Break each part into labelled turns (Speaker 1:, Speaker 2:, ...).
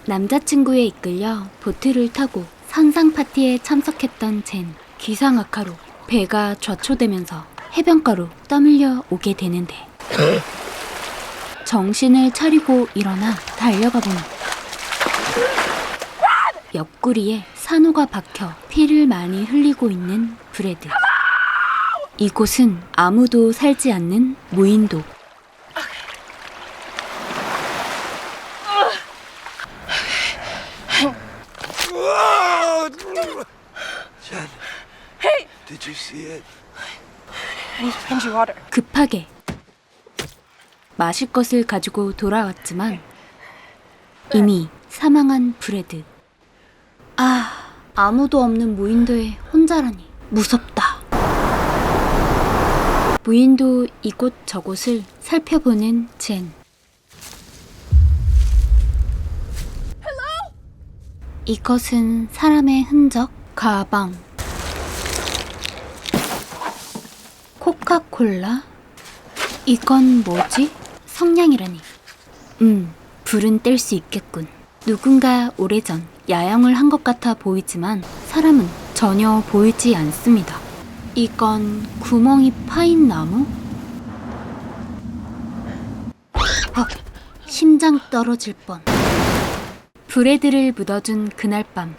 Speaker 1: 남자친구에 이끌려 보트를 타고 선상 파티에 참석했던 젠. 기상악화로 배가 좌초되면서 해변가로 떠밀려 오게 되는데 정신을 차리고 일어나 달려가 보니 옆구리에 산호가 박혀 피를 많이 흘리고 있는 브래드. 이곳은 아무도 살지 않는 무인도.
Speaker 2: Jen,
Speaker 3: Hey!
Speaker 2: did you see it?
Speaker 3: I need to find you water.
Speaker 1: 급하게 마실 것을 가지고 돌아왔지만 이미 사망한 브래드. 아무도 없는 무인도에 혼자라니 무섭다. 무인도 이곳저곳을 살펴보는 젠. 이것은 사람의 흔적, 가방, 코카콜라? 이건 뭐지? 성냥이라니. 불은 뗄 수 있겠군. 누군가 오래전 야영을 한 것 같아 보이지만 사람은 전혀 보이지 않습니다. 이건 구멍이 파인 나무? 심장 떨어질 뻔. 브래드를 묻어준 그날 밤.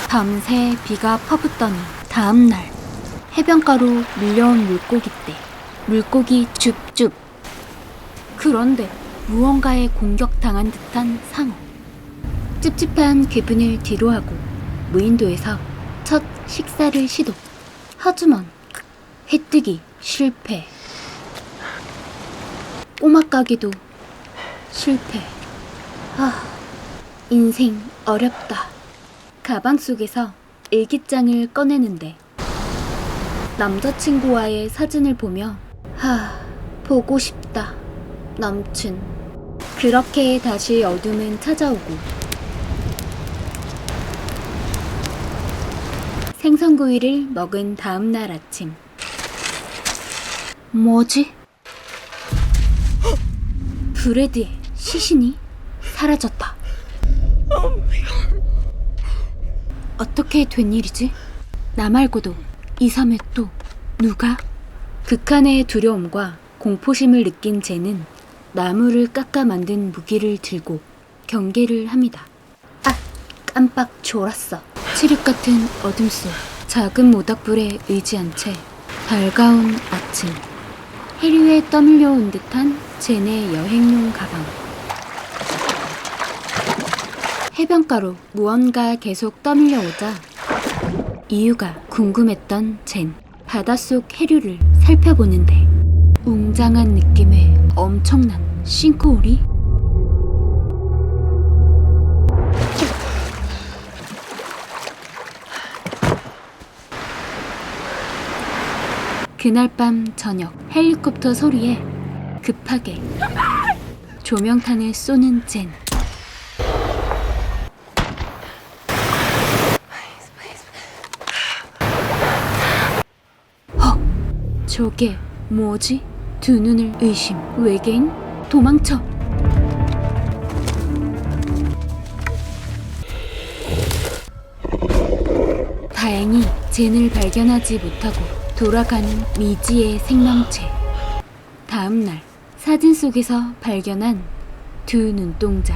Speaker 1: 밤새 비가 퍼붓더니 다음날 해변가로 밀려온 물고기 떼. 물고기 줍줍. 그런데 무언가에 공격당한 듯한 상어. 찝찝한 기분을 뒤로하고 무인도에서 첫 식사를 시도. 하지만 해뜨기 실패. 꼬막가기도 실패. 인생 어렵다. 가방 속에서 일기장을 꺼내는데 남자친구와의 사진을 보며 보고 싶다. 남친. 그렇게 다시 어둠은 찾아오고 생선구이를 먹은 다음 날 아침. 뭐지? 브래드의 시신이 사라졌다. 어떻게 된 일이지? 나 말고도 이 섬에 또 누가? 극한의 두려움과 공포심을 느낀 젠은 나무를 깎아 만든 무기를 들고 경계를 합니다. 깜빡 졸았어. 칠흑 같은 어둠 속 작은 모닥불에 의지한 채 달가운 아침. 해류에 떠밀려 온 듯한 젠의 여행용 가방. 해변가로 무언가 계속 떠밀려 오자 이유가 궁금했던 젠. 바닷속 해류를 살펴보는데 웅장한 느낌의 엄청난 싱크홀이? 그날 밤 저녁 헬리콥터 소리에 급하게 조명탄을 쏘는 젠. 저게 뭐지? 두 눈을 의심. 외계인? 도망쳐. 다행히 젠을 발견하지 못하고 돌아가는 미지의 생명체. 다음날 사진 속에서 발견한 두 눈동자.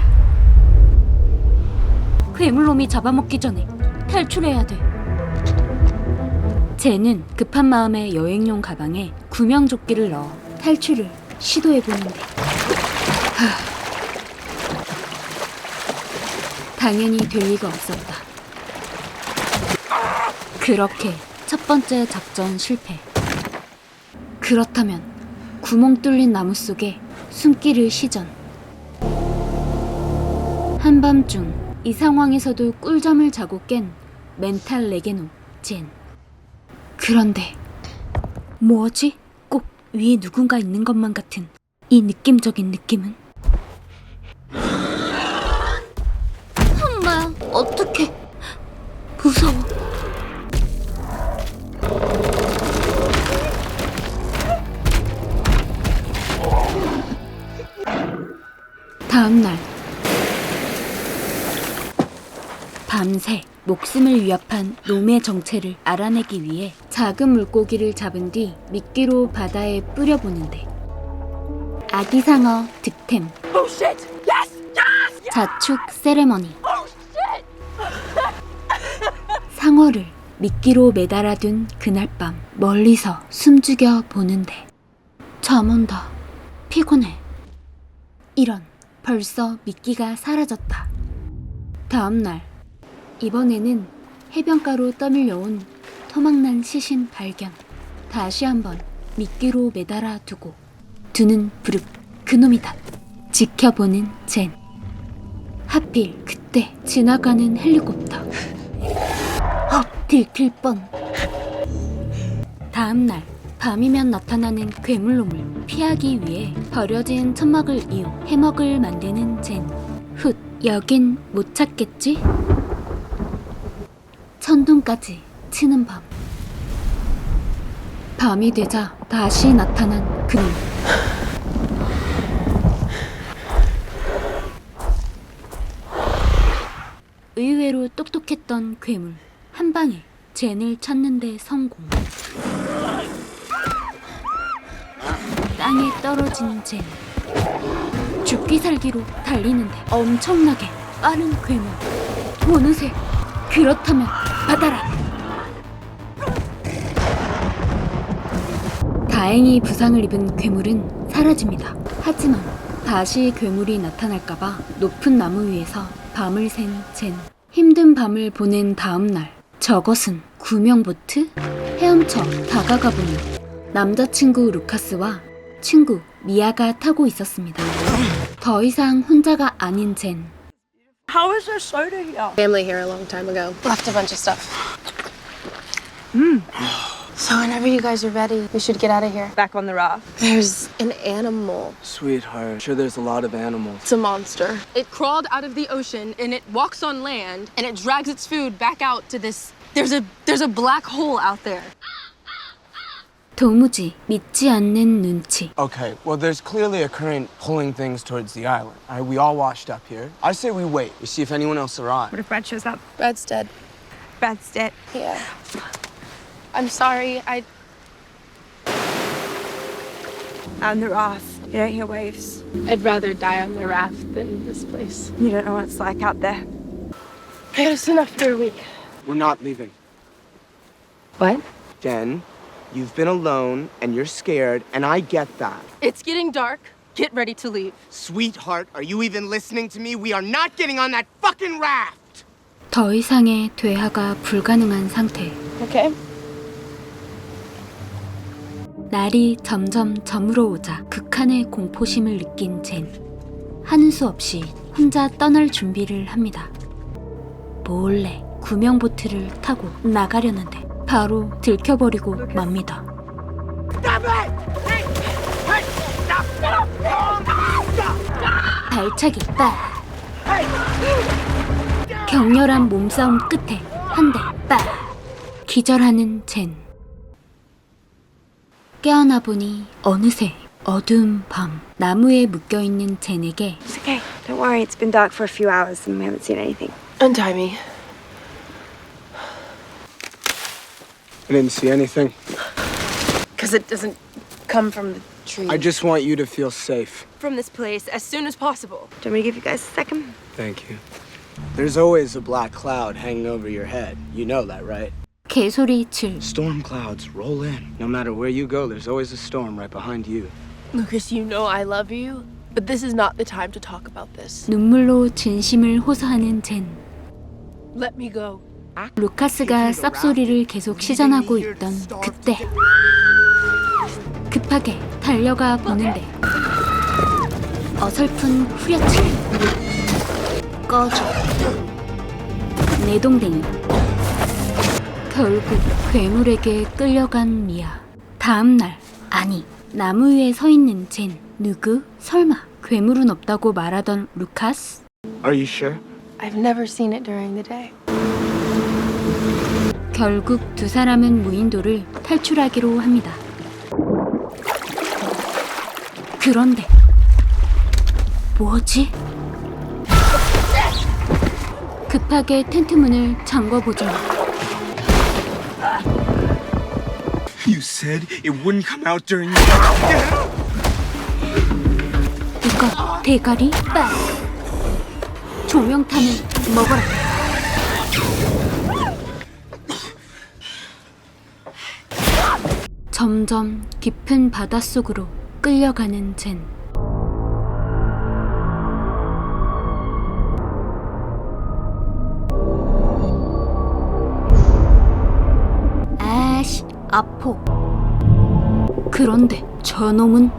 Speaker 1: 괴물놈이 잡아먹기 전에 탈출해야 돼. 젠은 급한 마음에 여행용 가방에 구명조끼를 넣어 탈출을 시도해보는데 당연히 될 리가 없었다. 그렇게 첫 번째 작전 실패. 그렇다면 구멍 뚫린 나무 속에 숨기를 시전. 한밤중 이 상황에서도 꿀잠을 자고 깬 멘탈 레게노 젠. 그런데 뭐지? 꼭 위에 누군가 있는 것만 같은 이 느낌적인 느낌은? 엄마, 어떡해. 무서워. 다음날 밤새 목숨을 위협한 놈의 정체를 알아내기 위해 작은 물고기를 잡은 뒤 미끼로 바다에 뿌려보는데 아기 상어 득템.
Speaker 3: Oh shit! Yes! Yes!
Speaker 1: 자축 세레머니.
Speaker 3: Oh shit!
Speaker 1: 상어를 미끼로 매달아둔 그날 밤 멀리서 숨죽여 보는데 잠 온다. 피곤해. 이런, 벌써 미끼가 사라졌다. 다음날 이번에는 해변가로 떠밀려온 토막난 시신 발견. 다시 한번 미끼로 매달아 두고 두 눈 부릅. 그놈이다. 지켜보는 젠. 하필 그때 지나가는 헬리콥터. 들킬 뻔. 다음날 밤이면 나타나는 괴물놈을 피하기 위해 버려진 천막을 이용 해먹을 만드는 젠. 훗, 여긴 못 찾겠지? 천둥까지 치는 밤. 밤이 되자 다시 나타난 그놈. 의외로 똑똑했던 괴물. 한 방에 젠을 찾는데 성공. 땅에 떨어진 젠. 죽기 살기로 달리는데 엄청나게 빠른 괴물. 어느새 그렇다면 받아라. 다행히 부상을 입은 괴물은 사라집니다. 하지만 다시 괴물이 나타날까봐 높은 나무 위에서 밤을 샌 젠. 힘든 밤을 보낸 다음 날, 저것은 구명보트? 헤엄쳐 다가가 보니 남자친구 루카스와 친구 미아가 타고 있었습니다. 더 이상 혼자가 아닌 젠.
Speaker 3: How is there soda here?
Speaker 4: Family here a long time ago. Left a bunch of stuff. So whenever you guys are ready, we should get out of here.
Speaker 3: Back on the raft.
Speaker 4: There's an animal.
Speaker 2: Sweetheart, sure there's a lot of animals.
Speaker 4: It's a monster. It crawled out of the ocean and it walks on land and it drags its food back out to this. There's a black hole out there.
Speaker 1: 도무지 믿지 않는 눈치.
Speaker 5: Okay, well, there's clearly a current pulling things towards the island. All right, we all washed up here. I say we wait. We see if anyone else arrives.
Speaker 3: What if Brad shows up?
Speaker 4: Brad's dead.
Speaker 3: Brad's dead.
Speaker 4: Yeah. I'm sorry.
Speaker 3: On the raft. You don't hear waves.
Speaker 4: I'd rather die on the raft than this place.
Speaker 3: You don't know what it's like out there.
Speaker 4: I got us enough for a week.
Speaker 5: We're not leaving.
Speaker 4: What?
Speaker 5: Jen, you've been alone and you're scared, and I get that.
Speaker 4: It's getting dark. Get ready to leave.
Speaker 5: Sweetheart, are you even listening to me? We are not getting on that fucking raft!
Speaker 1: 더 이상의 대화가 불가능한 상태.
Speaker 4: Okay.
Speaker 1: 날이 점점 저물어오자 극한의 공포심을 느낀 젠. 하는 수 없이 혼자 떠날 준비를 합니다. 몰래 구명보트를 타고 나가려는데 바로 들켜버리고 맙니다. 발차기 빡! 격렬한 몸싸움 끝에 한 대 빡! 기절하는 젠. 깨어나 보니 어느새 어두운 밤. 나무에 묶여있는 젠에게
Speaker 3: It's okay. Don't worry. It's been dark for a few hours and we haven't seen anything.
Speaker 4: Untie me.
Speaker 5: I didn't see anything.
Speaker 4: Because it doesn't come from the tree.
Speaker 5: I just want you to feel safe.
Speaker 4: From this place as soon as possible.
Speaker 3: Do you want me to give you guys a second?
Speaker 5: Thank you. There's always a black cloud hanging over your head. You know that, right?
Speaker 1: 개소리 칠.
Speaker 5: Storm clouds roll in. No matter where you go, there's always a storm right behind you.
Speaker 4: Lucas, you know I love you, but this is not the time to talk about this.
Speaker 1: 눈물로 진심을 호소하는 젠.
Speaker 4: Let me go.
Speaker 1: 루카스가 쌉소리를 계속 시전하고 있던 그때 급하게 달려가 보는데 어설픈 후려치기. 꺼져. 내동댕이. 결국 괴물에게 끌려간 미아. 다음 날, 아니, 나무 위에 서 있는 젠. 누구? 설마 괴물은 없다고 말하던 루카스?
Speaker 5: Are you sure?
Speaker 4: I've never seen it during the day.
Speaker 1: 결국 두 사람은 무인도를 탈출하기로 합니다. 그런데 뭐지? 급하게 텐트 문을 잠궈보지만
Speaker 6: You said it wouldn't come out during
Speaker 1: 이거 대가리 빡! 조명탄을 먹어라. 점점 깊은 바닷속으로 끌려가는 젠. 아씨, 아포. 그런데 저놈은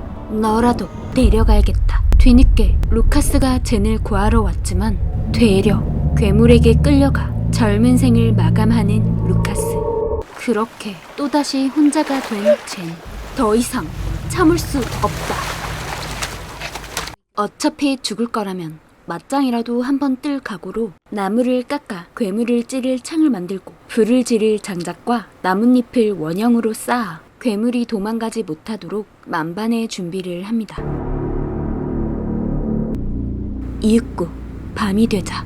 Speaker 1: 너라도 데려가야겠다. 뒤늦게 루카스가 젠을 구하러 왔지만 되려 괴물에게 끌려가 젊은 생을 마감하는 루카스. 그렇게 또다시 혼자가 된 젠. 더 이상 참을 수 없다. 어차피 죽을 거라면 맞짱이라도 한번 뜰 각오로 나무를 깎아 괴물을 찌를 창을 만들고 불을 지를 장작과 나뭇잎을 원형으로 쌓아 괴물이 도망가지 못하도록 만반의 준비를 합니다. 이윽고 밤이 되자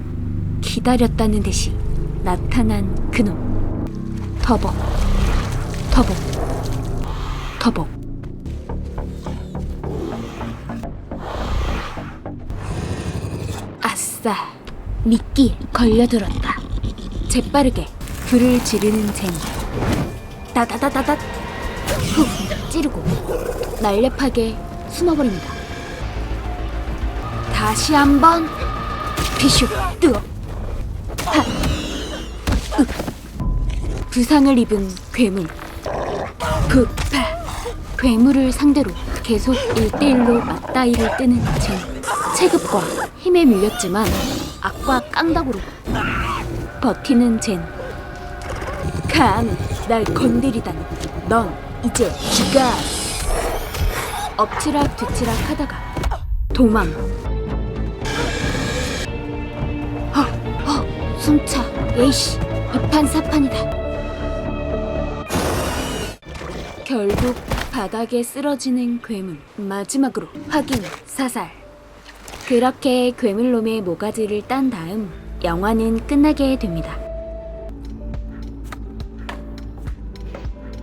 Speaker 1: 기다렸다는 듯이 나타난 그놈. 터벅 터벅 터벅. 아싸, 미끼 걸려들었다. 재빠르게 불을 지르는 젠. 다다다다닥 훅 찌르고 날렵하게 숨어버립니다. 다시 한번 피슈 뜨어. 하, 으. 부상을 입은 괴물. 푸파. 괴물을 상대로 계속 1대1로 맞다이를 뜨는 젠. 체급과 힘에 밀렸지만 악과 깡다구로 버티는 젠. 감히 날 건드리다니. 넌 이제 죽어. 엎치락 뒤치락 하다가 도망. 숨차. 에이씨, 이판사판이다. 결국 바닥에 쓰러지는 괴물. 마지막으로 확인 사살. 그렇게 괴물놈의 모가지를 딴 다음 영화는 끝나게 됩니다.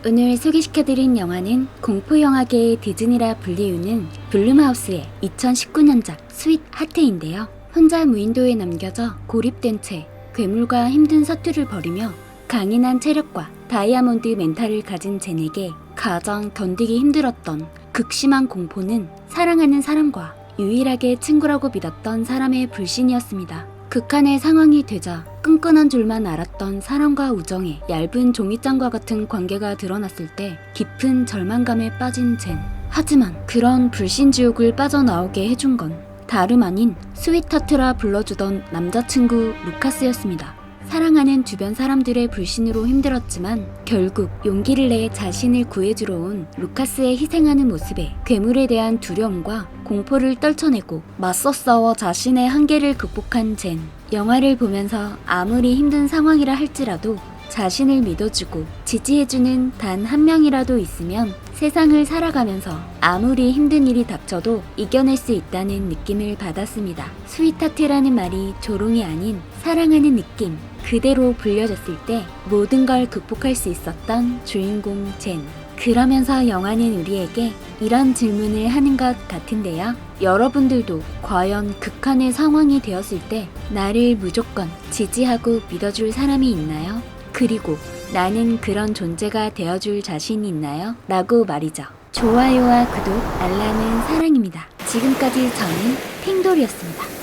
Speaker 1: 오늘 소개시켜드린 영화는 공포영화계의 디즈니라 불리우는 블룸하우스의 2019년작 스윗 하트인데요. 혼자 무인도에 남겨져 고립된 채 괴물과 힘든 서투를 벌이며 강인한 체력과 다이아몬드 멘탈을 가진 젠에게 가장 견디기 힘들었던 극심한 공포는 사랑하는 사람과 유일하게 친구라고 믿었던 사람의 불신이었습니다. 극한의 상황이 되자 끈끈한 줄만 알았던 사랑과 우정의 얇은 종이장과 같은 관계가 드러났을 때 깊은 절망감에 빠진 젠. 하지만 그런 불신지옥을 빠져나오게 해준 건 다름 아닌 스윗하트라 불러주던 남자친구 루카스였습니다. 사랑하는 주변 사람들의 불신으로 힘들었지만 결국 용기를 내 자신을 구해주러 온 루카스의 희생하는 모습에 괴물에 대한 두려움과 공포를 떨쳐내고 맞서 싸워 자신의 한계를 극복한 젠. 영화를 보면서 아무리 힘든 상황이라 할지라도 자신을 믿어주고 지지해주는 단 한 명이라도 있으면 세상을 살아가면서 아무리 힘든 일이 닥쳐도 이겨낼 수 있다는 느낌을 받았습니다. 스윗하트라는 말이 조롱이 아닌 사랑하는 느낌 그대로 불려졌을 때 모든 걸 극복할 수 있었던 주인공 젠. 그러면서 영화는 우리에게 이런 질문을 하는 것 같은데요. 여러분들도 과연 극한의 상황이 되었을 때 나를 무조건 지지하고 믿어줄 사람이 있나요? 그리고 나는 그런 존재가 되어줄 자신이 있나요? 라고 말이죠. 좋아요와 구독, 알람은 사랑입니다. 지금까지 저는 탱돌이었습니다.